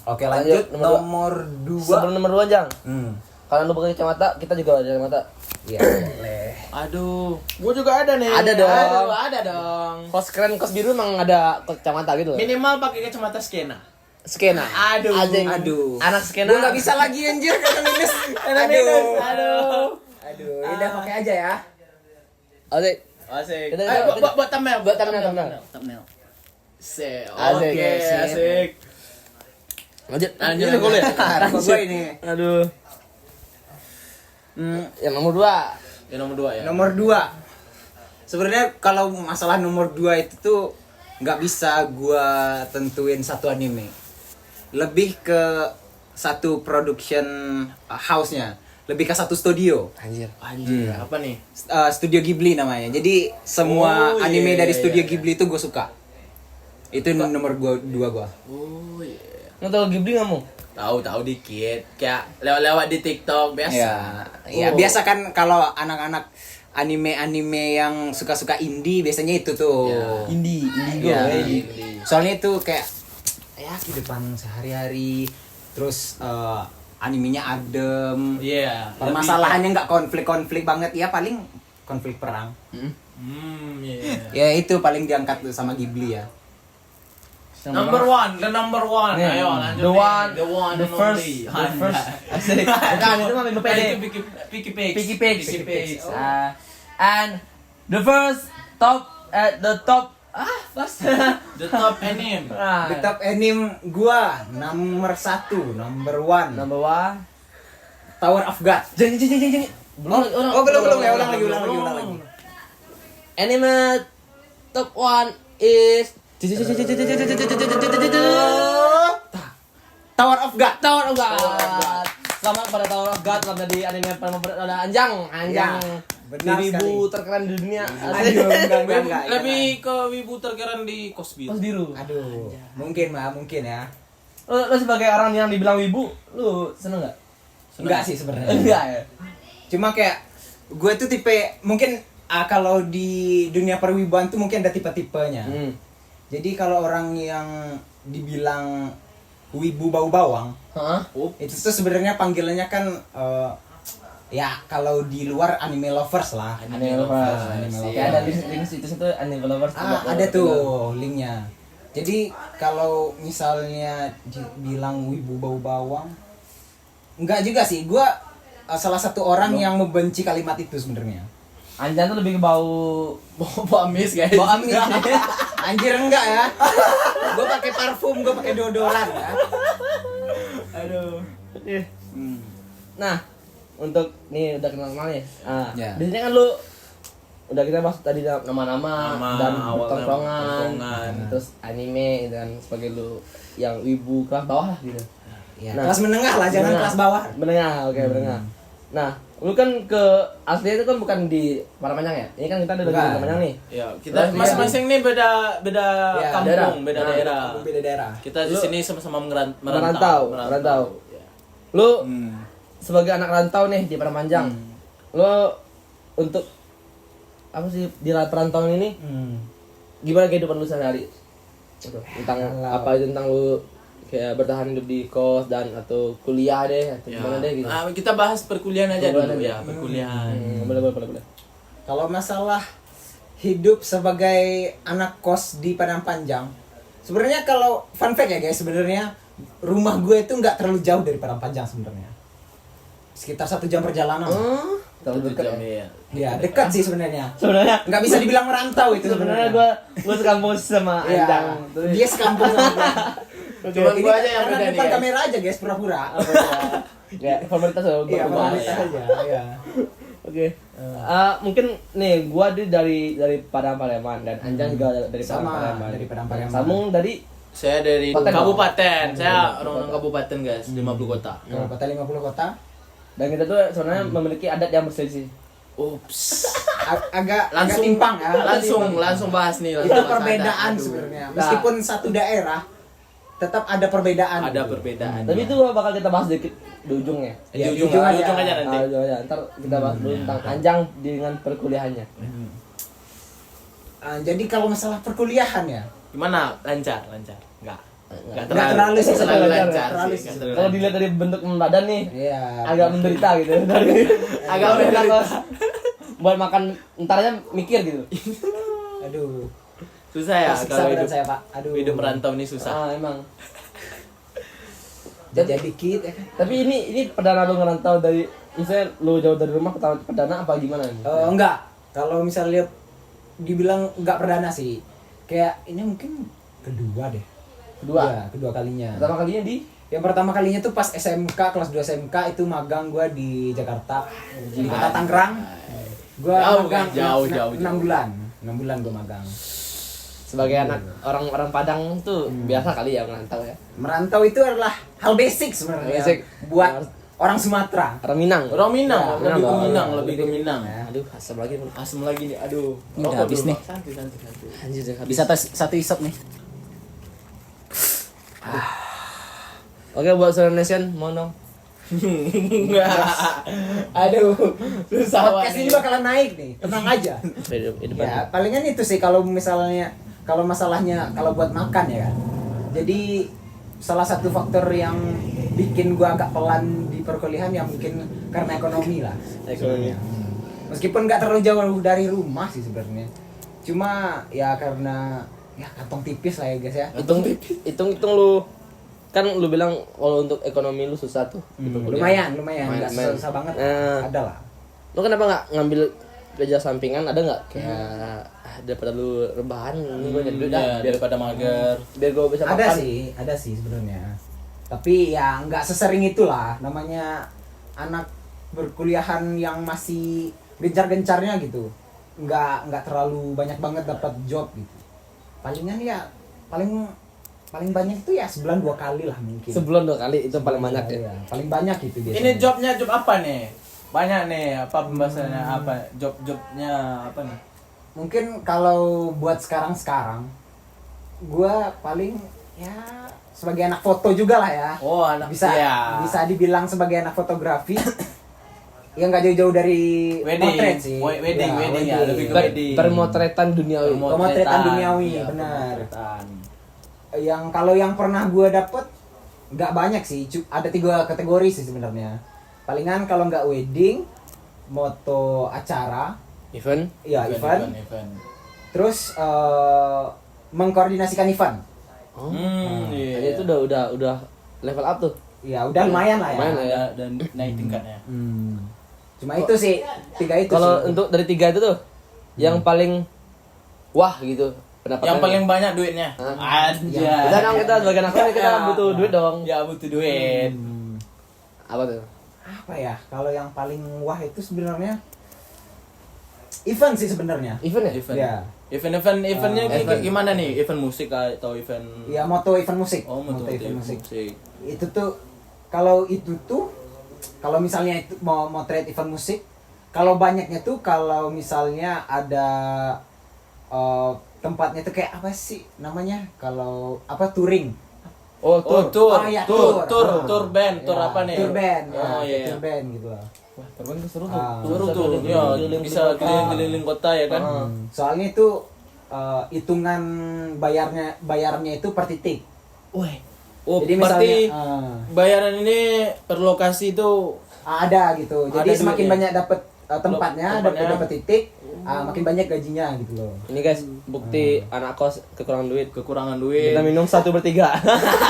Oke, lanjut nomor 2. Sebelum nomor 2, Jang. Kalau lu pakai kacamata, kita juga ada kacamata. Iya, boleh. Aduh, gua juga ada nih. Ada dong. Ada dong. Kos keren, kos biru emang ada kacamata gitu loh. Minimal pakai kacamata skena. Skena. Aduh. Anjing. Aduh. Anak skena. Gue nggak bisa lagi anjir karena minus. Aduh, udah pakai aja ya. Asik. Asik. Kita- Buat thumbnail. buat thumbnail. Thumbnail. Asik. Oke, asik. Lanjut. Lanjut. Ini gue ya. Rokok gue ini. Aduh. Yang nomor 2. Yang nomor 2 ya. Nomor 2. Sebenarnya kalau masalah nomor 2 itu tuh nggak bisa gua tentuin satu anime. Lebih ke satu production house-nya. Lebih ke satu studio. Anjir. Anjir, apa nih? Studio Ghibli namanya. Jadi semua Oh, anime iya, dari iya, Studio iya. Ghibli itu gue suka. Itu nomor 2 gua. Oh iya. Nonton Ghibli nggak mau? Tahu dikit. Kayak lewat di TikTok biasa. Ya biasa kan kalau anak-anak anime-anime yang suka-suka indie biasanya itu tuh. Ya. Indigo. Iya, Indie. soalnya itu kayak ya kehidupan sehari-hari, terus animenya adem, Iya. permasalahannya nggak konflik-konflik banget, ya paling konflik perang. Iya. Ya itu paling diangkat tuh sama Ghibli ya. Number 1, the number 1. Nih, Ayo lanjut. the nih. one, the one, the and first, only. the first. Asik. Bukan, itu mah Bimbo Nah, Pede. itu Picky Pigs. Picky Pigs. Picky Pigs. And the first at the top. First. The top anime. The top anime gua nomor 1, number 1, Number 1. Tower of God. Jeng. Belum ya, ulang lagi. Anime top 1 is Tower of God. Tower of God. Selamat pada Tower of God, selamat jadi anime paling favorit ada Anjang. Ya, benar Wibu sekali. terkeren di dunia. Aduh, enggak. Lebih ke wibu terkeren di Cosby. Pos biru. Aduh, mungkin ya. Lo sebagai orang yang dibilang wibu, lu seneng nggak? Enggak sih sebenarnya. Enggak ya. Cuma kayak gue tuh tipe mungkin kalau di dunia perwibuan tuh mungkin ada tipe-tipenya. Jadi kalau orang yang dibilang wibu bau bawang, Hah? itu tuh sebenarnya panggilannya kan ya kalau di luar anime lovers lah. Anime lovers. Anime lovers. Kayak ada link situs itu anime lovers. Ada tuh linknya. Jadi kalau misalnya bilang wibu bau bawang, enggak juga sih. Gua salah satu orang yang membenci kalimat itu sebenarnya. Anjan tuh lebih ke bau Bau amis guys. Bau amis. Anjir enggak ya. Gua pakai parfum, gua pakai deodoran ya. Aduh. Nah, untuk nih udah kenal nih. Ah, Ya. biasanya kan lu udah kita bahas tadi nama-nama Nama, dan awalnya tongkrongan, tongkrongan. terus anime dan sebagai lu yang ibu kelas bawah lah gitu. Ya, Nah. kelas menengah lah, jangan Menengah. kelas bawah. Menengah, oke menengah. Nah, lu kan ke aslinya itu kan bukan di Parahpanjang ya? Ini kan kita ada di Bukan. Parahpanjang nih. Ya, kita Terus masing-masing nih beda Ya, kampung, daerah. beda Nah, daerah. Beda daerah. Kita di Lu- sini sama-sama Merantau. Ya. Lu Hmm. sebagai anak rantau nih di Parahpanjang, lu untuk apa sih di perantauan ini gimana kehidupan lu sehari-hari? Gitu. Tentang Kalau- apa itu tentang lu kayak bertahan hidup di kos dan atau kuliah deh atau Ya. gimana deh gitu. Kita bahas perkuliahan aja Perkuliahan dulu aja. ya, perkuliahan. Boleh. Kalau masalah hidup sebagai anak kos di Padang Panjang, sebenarnya kalau fun fact ya guys, sebenarnya rumah gue itu nggak terlalu jauh dari Padang Panjang sebenarnya, sekitar 1 jam perjalanan. Terlalu dekat. Jam, ya. Ya dekat sih sebenarnya. Sebenarnya Nggak bisa dibilang merantau itu sebenarnya sebenarnya. gua sekampung sama Iya. Anjang. Dia sekampung sama gue. Cuma Ini gua aja yang karena beda nih, depan guys. kamera aja guys, pura-pura. Ya, formalitas Iya, berubah. formalitas aja. Iya. Oke. Mungkin nih gua dari Padang Pariaman dan Anjang juga dari Padang Sama, Pariaman. dari Padang Pariaman. Samung dari Saya dari Kabupaten. kabupaten. Saya orang kabupaten guys, 50 kota. Kalau kota 50 kota dan kita tuh sebenarnya memiliki adat yang berselisih. Ups. agak Langsung timpang ya. Langsung bahas nih. Itu langsung bahas perbedaan adat. sebenarnya. Nah. Meskipun satu daerah tetap ada perbedaan. Ada gitu. perbedaan. Tapi itu bakal kita bahas dikit di ujungnya. di Ya, ujung, di ujung aja. ujung aja nanti. Ujung aja. Ntar kita bahas dulu tentang Anjang dengan perkuliahannya. Jadi kalau masalah perkuliahan ya, Gimana? Lancar. Enggak. Nggak terlalu sih, terlalu sebenarnya. lancar Terlalu sih. sih. nggak terlalu Kalau lancar. dilihat dari bentuk badan nih, iya. agak menderita gitu. Dari Agak dari menderita. kos, buat makan entar aja mikir gitu. Aduh. Susah ya Tersiksa kalau badan hidup saya, Pak. Aduh. hidup merantau ini susah. Emang. Jadi dikit ya kan. Tapi ini perdana lu ngerantau dari misalnya lu jauh dari rumah pertama perdana apa gimana nih? Enggak. Kalau misalnya dibilang enggak perdana sih. Kayak ini mungkin kedua deh. Kedua. Iya, kedua kalinya. Pertama kalinya di Yang pertama kalinya tuh pas SMK, kelas 2 SMK itu magang gua di Jakarta. Di kota Tangerang. Gua Jauh, magang jauh. 6 bulan. 6 bulan gua magang. sebagai anak orang-orang Padang tuh biasa kali ya merantau ya. Merantau itu adalah hal basic sebenarnya. Basic. Buat orang Sumatera. Orang Minang. Orang Minang, Ya, lebih ke Minang, Minang, lebih ke Minang. Aduh, asam lagi. Asem lagi nih, aduh. Ini udah Rokok habis dulu, nih. Pak. Santai. Anjir, udah habis. Bisa satu isap nih. Oke, buat Sound Nation, mau dong. Aduh. Susah Podcast ini bakalan naik nih. Tenang aja. Hidup Ya, palingan itu sih kalau misalnya kalau masalahnya kalau buat makan ya kan. Jadi salah satu faktor yang bikin gua agak pelan di perkuliahan ya mungkin karena ekonomi lah. Ekonomi. Meskipun nggak terlalu jauh dari rumah sih sebenarnya. Cuma ya karena ya kantong tipis lah ya guys ya. Hitung lu kan lu bilang kalau untuk ekonomi lu susah tuh di perkuliahan. Lumayan nggak Lumayan. susah banget. Nah. Ada lah. Lu kenapa nggak ngambil kerja sampingan? Ada nggak kayak daripada lu rebahan ini gua nyari duit dah Ya, daripada mager. biar gua bisa makan. Ada sih sebenarnya. Tapi ya nggak sesering itulah namanya anak berkuliahan yang masih gencar-gencarnya gitu. Nggak terlalu banyak banget dapat job gitu. Palingan ya paling banyak itu ya sebulan 2 kali lah mungkin. Sebulan 2 kali itu paling banyak ya. Iya, paling banyak itu biasanya. Ini jobnya job apa nih? Banyak nih, apa pembahasannya apa? Job-jobnya apa nih? Mungkin kalau buat sekarang gua paling ya sebagai anak foto juga lah ya. Oh, anak Bisa dibilang sebagai anak fotografi. Ya nggak jauh-jauh dari Wedding. potret sih. Wedding ya, lebih ke wedding. Permotretan duniawi. Pemotretan duniawi, Iya, benar. pemotretan. Yang kalau yang pernah gue dapet nggak banyak sih, ada 3 kategori sih sebenarnya. Palingan kalau nggak wedding, moto acara, Event. ya event. Event. Terus mengkoordinasikan event. Jadi itu udah level up tuh. Ya udah lumayan lah ya. Lumayan lah ya. Dan naik tingkatnya. Cuma itu sih, 3 itu Kalau sih. untuk dari 3 itu tuh yang paling wah gitu pendapatnya. Yang paling banyak duitnya. Kita kan kita sebagai anak kos kita butuh duit dong. Ya butuh duit. Apa tuh? Apa ya? Kalau yang paling wah itu sebenarnya event sih sebenarnya. Event ya? Ya. Eventnya Event. gimana nih? Event musik atau event? Ya moto event musik. Oh, moto event musik. Itu tuh kalau misalnya itu mau trade event musik, kalau banyaknya tuh kalau misalnya ada tempatnya tuh kayak apa sih namanya? Kalau apa touring. Oh, tour. Ah, ya, Tour band, tour Ya, apa nih? Tour band. Ya, Oh, iya. tour band gitu loh. Wah, terbang tuh seru tuh. Tour tuh. Ya, bisa keliling-keliling kota ya kan? Soalnya itu hitungan bayarnya itu per titik. Wih. Oh, Jadi berarti misalnya bayaran ini per lokasi itu ada gitu. Jadi Ada semakin duitnya. banyak dapat tempatnya, Tempatnya. dapat titik, makin banyak gajinya gitu loh. Ini guys, bukti anak kos kekurangan duit. kekurangan duit. Kita minum 1/3.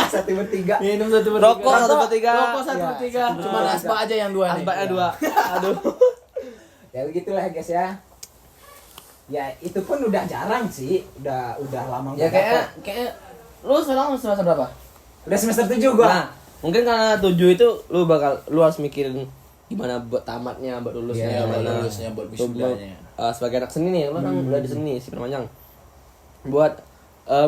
1/3. Minum 1/3. Rokok 1/3. Rokok 1/3. Cuma asbak aja yang 2 nih. Asbaknya 2. Aduh. Ya begitulah guys ya. Ya itu pun udah jarang sih, udah lama Ya nggak kayak dapat. lu sekarang semester berapa? Udah semester 7 gua. Nah, mungkin karena 7 itu lu harus mikirin gimana buat tamatnya, buat lulusnya, Iya, buat gimana lulusnya, buat Lu- wisudanya. sebagai anak seni nih, lu kan udah di seni si Permanjang. Buat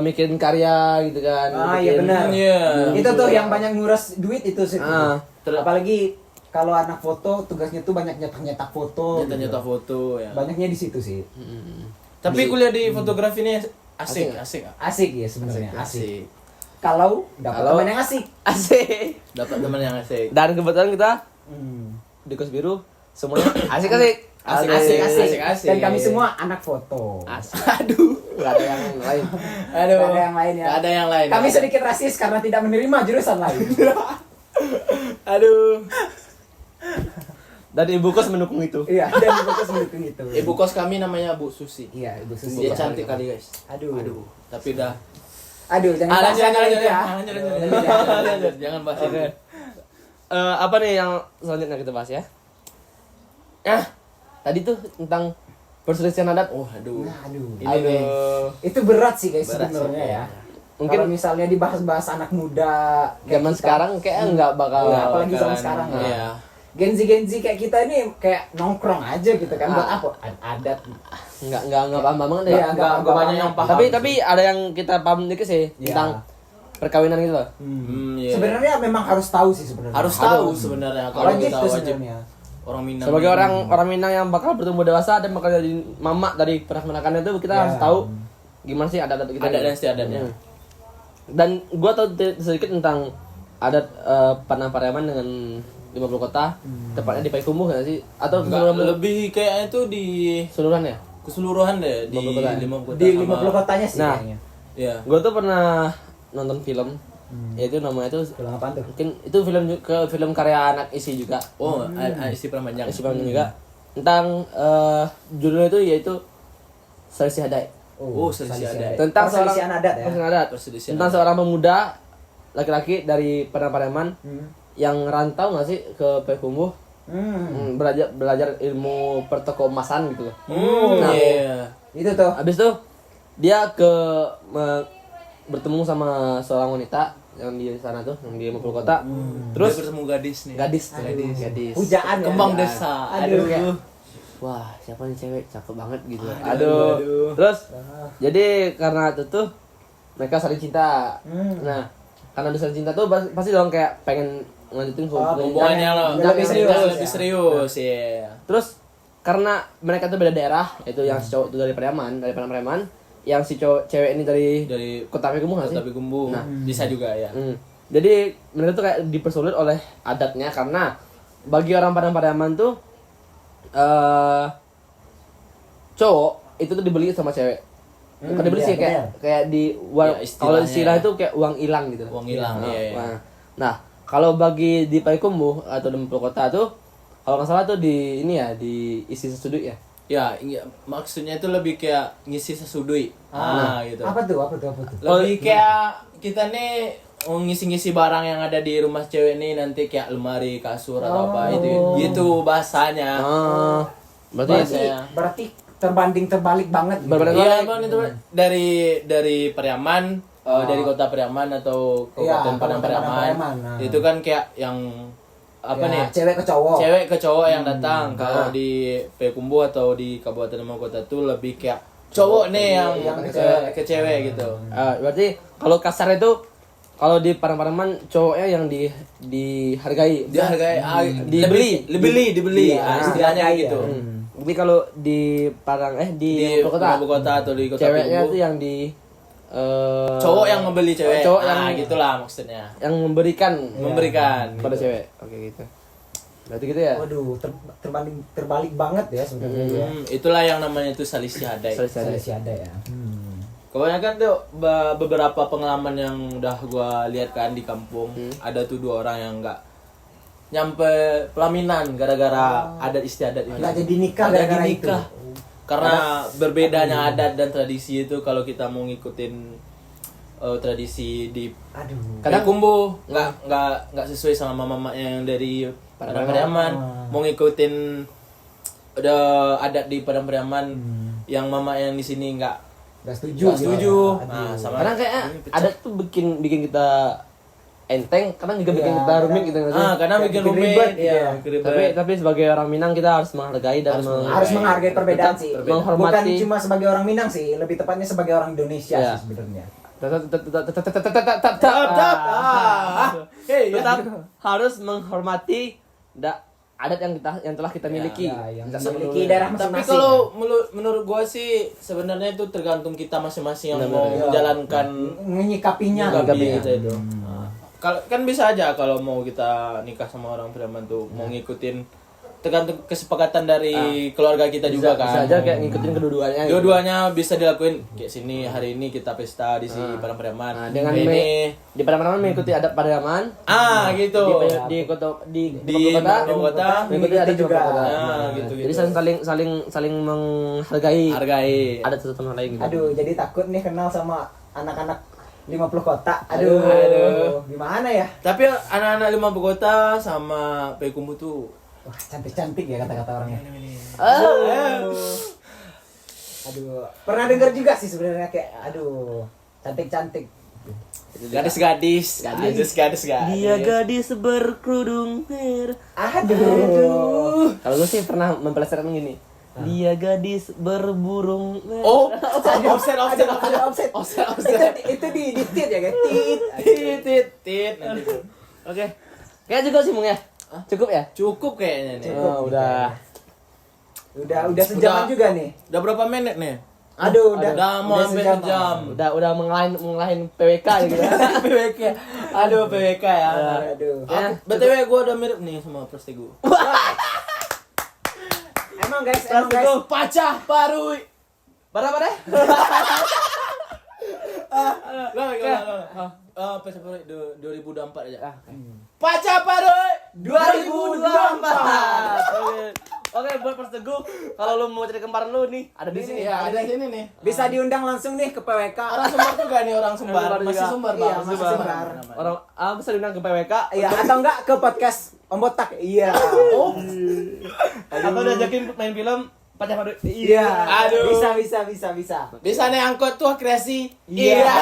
mikirin karya gitu kan. Iya bikin- benar. Iya. Itu tuh yang banyak nguras duit itu sih. Ah. Apalagi kalau anak foto tugasnya tuh banyak nyetak foto. Nyata-nyata gitu. foto ya. Banyaknya di situ sih. Tapi kuliah di fotografi ini asik. Asik ya sebenarnya, asik. Asik. Kalau dapat Kalau- teman yang asik. Asik. Dapat teman yang asik. Dan kebetulan kita Hmm. di Kos Biru semuanya asik-asik. Asik. Dan kami semua anak foto. Asik. Aduh, enggak ada yang lain. Aduh. Nggak ada yang lain ya. Nggak ada yang lain. Kami sedikit rasis karena tidak menerima jurusan lain. Aduh. Dan ibu kos mendukung itu. Iya, dan fokus mendukung itu. Ibu kos kami namanya Bu Susi. Iya, Ibu Susi. Dia cantik kali guys. Aduh. Tapi udah. Jangan bahas yang lain ya. Jangan bahas Oke. itu. Apa nih yang selanjutnya kita bahas ya? Tadi tuh tentang perselisihan adat. Oh, aduh. Nah, aduh. Ini nih. Itu berat sih guys Berat sebenarnya sih, ya. Mungkin Kalau misalnya dibahas-bahas anak muda kayak zaman kita, sekarang kayak nggak bakal. Iya, apalagi zaman bakalan- sekarang ya. Iya. Gen Z kayak kita ini kayak nongkrong aja gitu kan buat apa? Adat. nggak paham banget deh. Iya, Nggak banyak yang paham. Tapi ada yang kita paham dikit sih Iya. tentang perkawinan gitu loh. Iya. Sebenarnya memang harus tahu sih sebenarnya. Harus tahu sebenarnya kalau Wajib kita tuh wajib sebenarnya. orang Minang. Sebagai orang Minang yang bakal bertumbuh dewasa dan bakal jadi mama dari penak-penakan itu kita Iya. harus tahu gimana sih adat-adat kita. Adat dan istiadatnya. Dan gua tahu sedikit tentang adat Panang Pariaman dengan 50 kota, tepatnya di Payakumbuh nggak sih? Atau Enggak, lebih kayaknya itu di keseluruhan ya? keseluruhan deh di 50 kota. 50 kota. Di sama- 50 kotanya sih Nah. kayaknya. Iya. Gua tuh pernah nonton film, yaitu namanya tuh Film apaan tuh? mungkin itu film karya anak isi juga, Oh, isi Pramanjang. isi film juga tentang judulnya itu yaitu Selisih Adai. Oh, selisih adat. Tentang Perselisihan adat ya. perselisihan adat. Perselisihan Tentang seorang pemuda laki-laki dari Padang Pariaman yang rantau nggak sih ke Payakumbuh, belajar ilmu pertoko emasan gitu loh. Nah, Iya. Itu tuh. habis itu dia bertemu sama seorang wanita yang di sana tuh, yang di 50 kota. Terus Terus bertemu gadis nih. gadis. Pujaan ya. Kembang Ya. desa. Aduh. Kayak, wah, siapa nih cewek cakep banget gitu. Aduh. Terus jadi karena itu tuh mereka saling cinta. Nah, karena udah saling cinta tuh pasti dong kayak pengen ngelanjutin Hubungannya lo Lebih serius, lebih ya. serius ya. Terus karena mereka tuh beda daerah, yaitu yang si cowok itu dari Pariaman, yang si cewek ini dari Dari Kota Payakumbuh nggak sih? Kota Payakumbuh. Nah. Bisa juga ya. Jadi mereka tuh kayak dipersulit oleh adatnya karena bagi orang Pariaman tuh cowok itu tuh dibeli sama cewek. Bukan dibeli iya, sih kayak Ya, istilahnya kalau istilah ya. itu kayak uang hilang gitu. Uang hilang, Nah, iya, iya. Nah, kalau bagi di Payakumbuh atau di 50 kota tuh kalau nggak salah tuh di ini ya di isi sudut ya. Ya, iya, maksudnya itu lebih kayak ngisi sesudui. Gitu. Apa tuh? Lebih kayak kita nih ngisi-ngisi barang yang ada di rumah cewek nih, nanti kayak lemari, kasur atau apa itu. Gitu bahasanya. Berarti terbanding terbalik banget. Iya, Bang, itu dari Pariaman, dari kota Pariaman atau Kabupaten Padang Pariaman. Itu kan kayak yang apa nih? Cewek ke cowok yang datang. Kalau di Payakumbuh atau di Kabupaten Mamang Kota tuh lebih kayak cowok nih yang ke cewek gitu. Berarti kalau kasar itu kalau di Padang-Padaman cowoknya yang dihargai. Dibeli. Istilahnya gitu. Jadi kalau di Padang di Ibu kota atau di kota ceweknya Payakumbuh, itu yang cowok yang membeli cewek. Cowok yang gitulah maksudnya. yang memberikan pada gitu. cewek. Oke gitu. Berarti gitu ya. Waduh, terbalik banget ya sebenarnya. Itulah yang namanya itu selisih adai. Selisih ada ya. Kebanyakan tuh beberapa pengalaman yang udah gua lihat kan di kampung, ada tuh 2 orang yang nggak nyampe pelaminan gara-gara adat istiadat itu. Nggak jadi nikah Nggak gara-gara jadi itu. Karena berbedanya adat dan tradisi itu, kalau kita mau ngikutin tradisi di Payakumbuh nggak sesuai sama mama yang dari Padang Pariaman. Mau ngikutin udah adat di Padang Pariaman yang mama yang di sini nggak setuju. Nah, sama Karena kayak adat tuh bikin kita enteng, kadang juga bikin kita rumit gitu nggak sih? karena bikin rumit ribet, ya. Tapi sebagai orang Minang kita harus menghargai dan harus menghargai perbedaan sih. menghormati. Bukan cuma sebagai orang Minang sih, lebih tepatnya sebagai orang Indonesia Ya. sih sebenarnya. Tetap harus menghormati adat yang telah kita miliki. Yang memiliki daerah Tapi masing-masing. kalau menurut gua sih sebenarnya itu tergantung kita masing-masing yang mau menjalankan menyikapinya. kita itu. Kalau kan bisa aja kalau mau kita nikah sama orang Pariaman tuh mau ngikutin, tergantung kesepakatan dari keluarga kita juga kan. Bisa aja kayak ngikutin kedua-duanya. Dua-duanya bisa dilakuin. Kayak sini hari ini kita pesta di si Padang Pariaman. Nah, dengan ini di Padaman mengikuti adat Padaman. gitu. Di kota Mengikuti mengikuti adat juga. gitu. Jadi saling menghargai hargai. adat satu sama lain gitu. Aduh, jadi takut nih kenal sama anak-anak 50 kota. Aduh. Gimana ya? Tapi anak-anak 50 kota sama Payakumbuh tuh Wah, cantik-cantik ya kata-kata orangnya. Aduh, pernah dengar juga sih sebenarnya kayak cantik-cantik. gadis. Dia gadis berkerudung merah. Aduh. Kalau gue sih pernah mempelajari gini. Dia gadis berburung merah. Oh, Ada offset. Itu di tit ya, guys. tit. Oke. Kayak juga sih Mung ya. Cukup ya? Cukup kayaknya nih. Udah. Udah sejaman juga nih. Udah berapa menit nih? Aduh, Udah mau sampai sejam. Udah mengelahin PWK gitu ya. PWK. Aduh, PWK ya. Aduh. BTW gue udah mirip nih sama Prastego. Emang guys. Pacah parui. Pada? Pacah parui 2024 aja. Pacah parui 2024. Oke, buat Mas Teguh, kalau lu mau cari kembaran lu nih, ada di sini. Ya, ada di sini nih. Bisa diundang langsung nih ke PWK. Orang Sumbar juga nih, orang Sumbar. Masih juga. Sumbar, Iya, Bang. masih Sumbar. Orang bisa diundang ke PWK. Iya, atau enggak ke podcast Om Botak. Iya. Oh. Atau diajakin main film Pacah Padu. Iya. Aduh. Bisa. Bisa nih angkot tuh kreasi. Iya.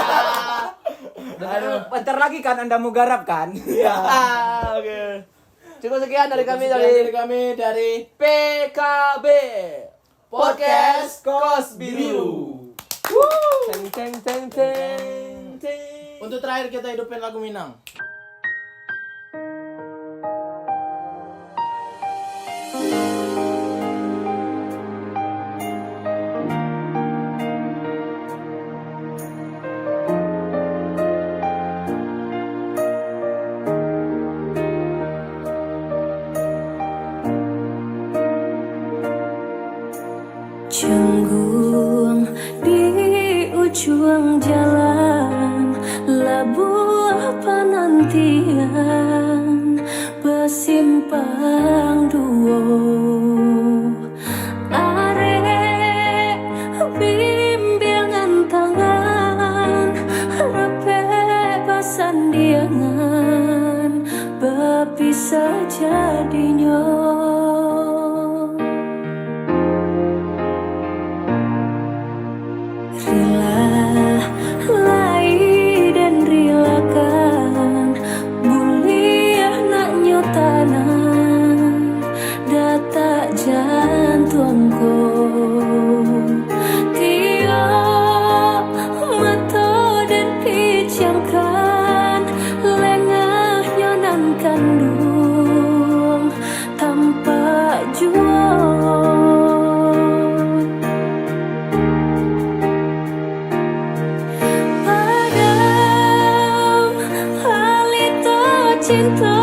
Aduh, bentar lagi kan Anda mau garap kan? Iya. Oke. Cukup sekian dari kami dari PKB Podcast Kos Biru. Teng. Untuk terakhir kita hidupin lagu Minang. Canggung di ujung jalan, labuh panan sandiangan berpisah jadinya. Rilai dan rilakan buliah nak nyotanan data jantungku. Tiap mata dan picangkan lengah nyonan kandung tanpa jual. Padam hal itu cinta